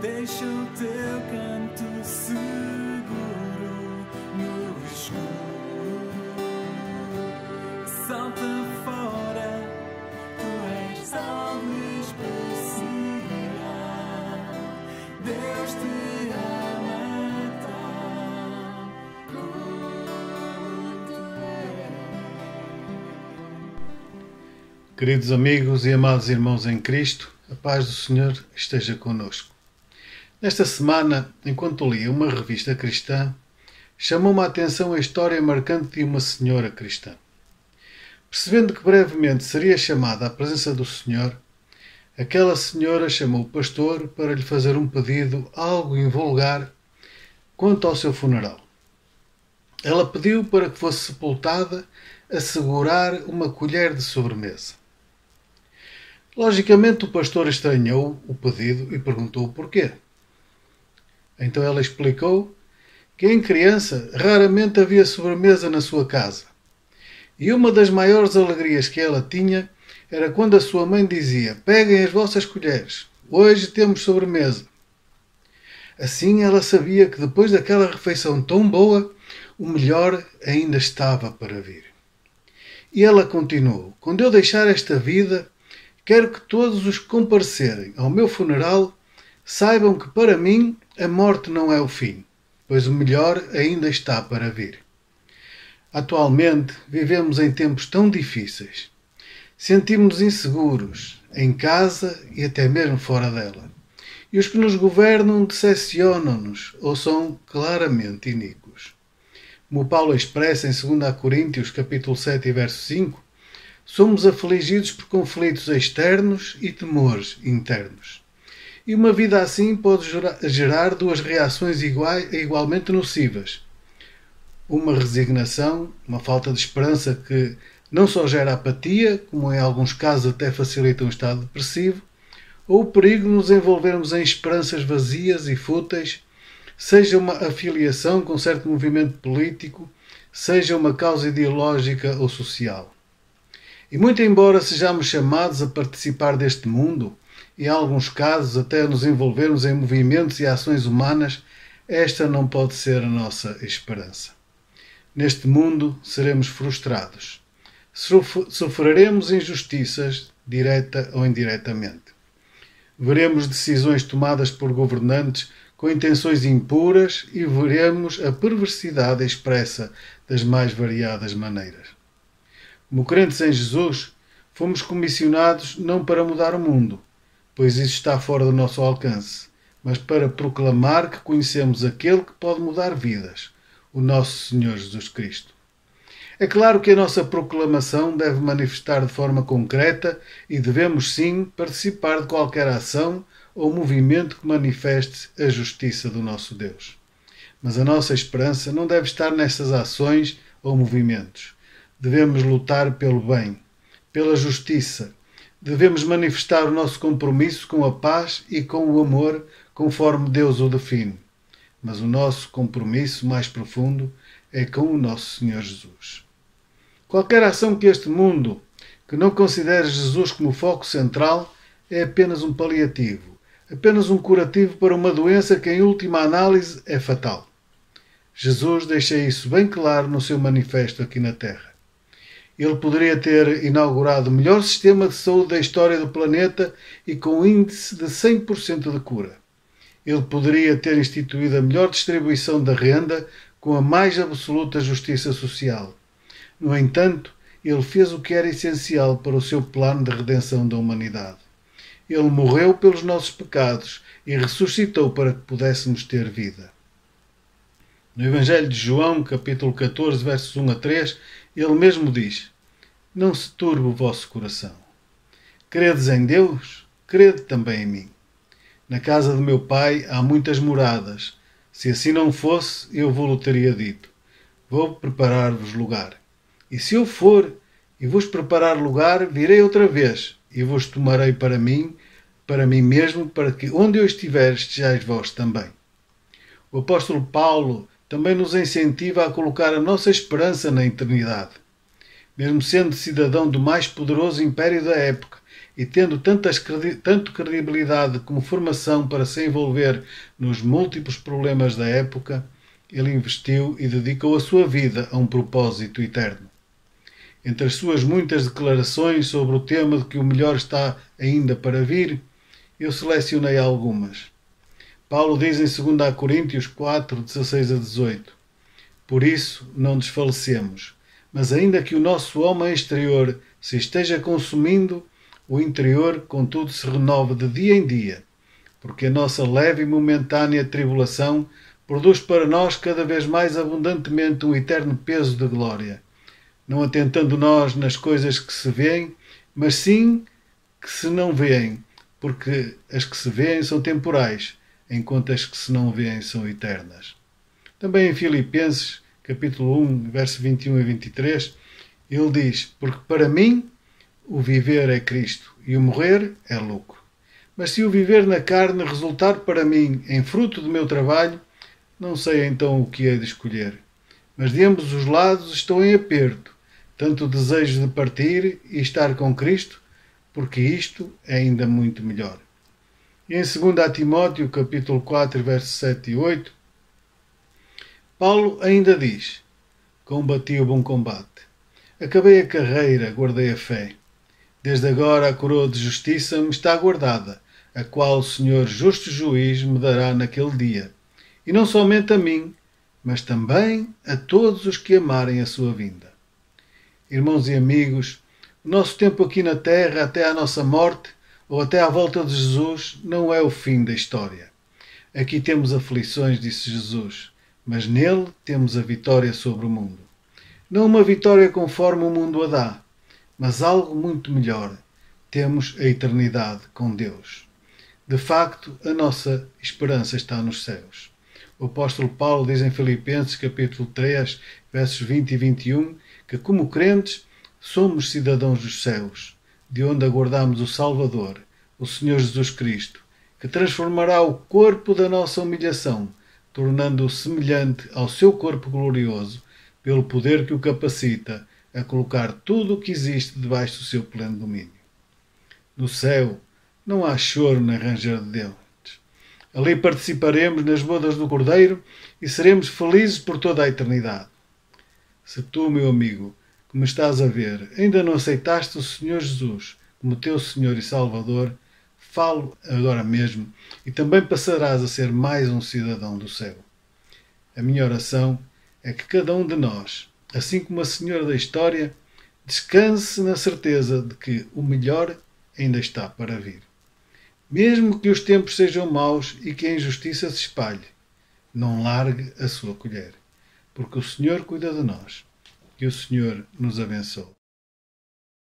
Deixa o teu canto seguro no escuro. Salta fora, tu és algo especial. Deus te ama tal como tu és. Queridos amigos e amados irmãos em Cristo, a paz do Senhor esteja connosco. Nesta semana, enquanto lia uma revista cristã, chamou-me a atenção a história marcante de uma senhora cristã. Percebendo que brevemente seria chamada à presença do Senhor, aquela senhora chamou o pastor para lhe fazer um pedido algo invulgar quanto ao seu funeral. Ela pediu para que fosse sepultada a segurar uma colher de sobremesa. Logicamente, o pastor estranhou o pedido e perguntou o porquê. Então ela explicou que em criança raramente havia sobremesa na sua casa. E uma das maiores alegrias que ela tinha era quando a sua mãe dizia: "Peguem as vossas colheres, hoje temos sobremesa." Assim ela sabia que depois daquela refeição tão boa, o melhor ainda estava para vir. E ela continuou: "Quando eu deixar esta vida, quero que todos os que comparecerem ao meu funeral saibam que para mim a morte não é o fim, pois o melhor ainda está para vir." Atualmente vivemos em tempos tão difíceis. Sentimos-nos inseguros, em casa e até mesmo fora dela. E os que nos governam decepcionam-nos ou são claramente iníquos. Como Paulo expressa em 2 Coríntios capítulo 7, verso 5, somos afligidos por conflitos externos e temores internos. E uma vida assim pode gerar duas reações igualmente nocivas. Uma resignação, uma falta de esperança que não só gera apatia, como em alguns casos até facilita um estado depressivo, ou o perigo de nos envolvermos em esperanças vazias e fúteis, seja uma afiliação com certo movimento político, seja uma causa ideológica ou social. E muito embora sejamos chamados a participar deste mundo, e em alguns casos até nos envolvermos em movimentos e ações humanas, esta não pode ser a nossa esperança. Neste mundo seremos frustrados. Sofreremos injustiças, direta ou indiretamente. Veremos decisões tomadas por governantes com intenções impuras e veremos a perversidade expressa das mais variadas maneiras. Como crentes em Jesus, fomos comissionados não para mudar o mundo, pois isso está fora do nosso alcance, mas para proclamar que conhecemos aquele que pode mudar vidas, o nosso Senhor Jesus Cristo. É claro que a nossa proclamação deve manifestar de forma concreta e devemos sim participar de qualquer ação ou movimento que manifeste a justiça do nosso Deus. Mas a nossa esperança não deve estar nessas ações ou movimentos. Devemos lutar pelo bem, pela justiça. Devemos manifestar o nosso compromisso com a paz e com o amor, conforme Deus o define. Mas o nosso compromisso mais profundo é com o nosso Senhor Jesus. Qualquer ação que este mundo, que não considere Jesus como foco central, é apenas um paliativo, apenas um curativo para uma doença que, em última análise, é fatal. Jesus deixa isso bem claro no seu manifesto aqui na Terra. Ele poderia ter inaugurado o melhor sistema de saúde da história do planeta e com um índice de 100% de cura. Ele poderia ter instituído a melhor distribuição da renda com a mais absoluta justiça social. No entanto, ele fez o que era essencial para o seu plano de redenção da humanidade. Ele morreu pelos nossos pecados e ressuscitou para que pudéssemos ter vida. No Evangelho de João, capítulo 14, versos 1 a 3, ele mesmo diz: "Não se turbe o vosso coração. Credes em Deus? Crede também em mim. Na casa de meu Pai há muitas moradas. Se assim não fosse, eu vou-lhe teria dito: vou preparar-vos lugar. E se eu for e vos preparar lugar, virei outra vez e vos tomarei para mim mesmo, para que onde eu estiver estejais vós também." O apóstolo Paulo também nos incentiva a colocar a nossa esperança na eternidade. Mesmo sendo cidadão do mais poderoso império da época e tendo tanto credibilidade como formação para se envolver nos múltiplos problemas da época, ele investiu e dedicou a sua vida a um propósito eterno. Entre as suas muitas declarações sobre o tema de que o melhor está ainda para vir, eu selecionei algumas. Paulo diz em 2 Coríntios 4, 16 a 18: Por isso não desfalecemos, mas ainda que o nosso homem exterior se esteja consumindo, o interior, contudo, se renova de dia em dia, porque a nossa leve e momentânea tribulação produz para nós cada vez mais abundantemente um eterno peso de glória, não atentando nós nas coisas que se vêem, mas sim que se não vêem, porque as que se vêem são temporais, enquanto as que se não vêem são eternas. Também em Filipenses, capítulo 1, verso 21 e 23, ele diz: Porque para mim o viver é Cristo e o morrer é lucro. Mas se o viver na carne resultar para mim em fruto do meu trabalho, não sei então o que hei de escolher. Mas de ambos os lados estou em aperto, tanto o desejo de partir e estar com Cristo, porque isto é ainda muito melhor. E em 2 Timóteo, capítulo 4, versos 7 e 8, Paulo ainda diz: Combati o bom combate, acabei a carreira, guardei a fé. Desde agora a coroa de justiça me está guardada, a qual o Senhor justo juiz me dará naquele dia, e não somente a mim, mas também a todos os que amarem a sua vinda. Irmãos e amigos, o nosso tempo aqui na terra, até à nossa morte, ou até à volta de Jesus, não é o fim da história. Aqui temos aflições, disse Jesus, mas nele temos a vitória sobre o mundo. Não uma vitória conforme o mundo a dá, mas algo muito melhor. Temos a eternidade com Deus. De facto, a nossa esperança está nos céus. O apóstolo Paulo diz em Filipenses, capítulo 3, versos 20 e 21, que como crentes somos cidadãos dos céus, de onde aguardamos o Salvador, o Senhor Jesus Cristo, que transformará o corpo da nossa humilhação, tornando-o semelhante ao seu corpo glorioso, pelo poder que o capacita a colocar tudo o que existe debaixo do seu pleno domínio. No céu não há choro nem ranger de dentes. Ali participaremos nas bodas do Cordeiro e seremos felizes por toda a eternidade. Se tu, meu amigo, que me estás a ver, ainda não aceitaste o Senhor Jesus como teu Senhor e Salvador, falo agora mesmo e também passarás a ser mais um cidadão do céu. A minha oração é que cada um de nós, assim como a Senhora da História, descanse na certeza de que o melhor ainda está para vir. Mesmo que os tempos sejam maus e que a injustiça se espalhe, não largue a sua colher, porque o Senhor cuida de nós. Que o Senhor nos abençoe.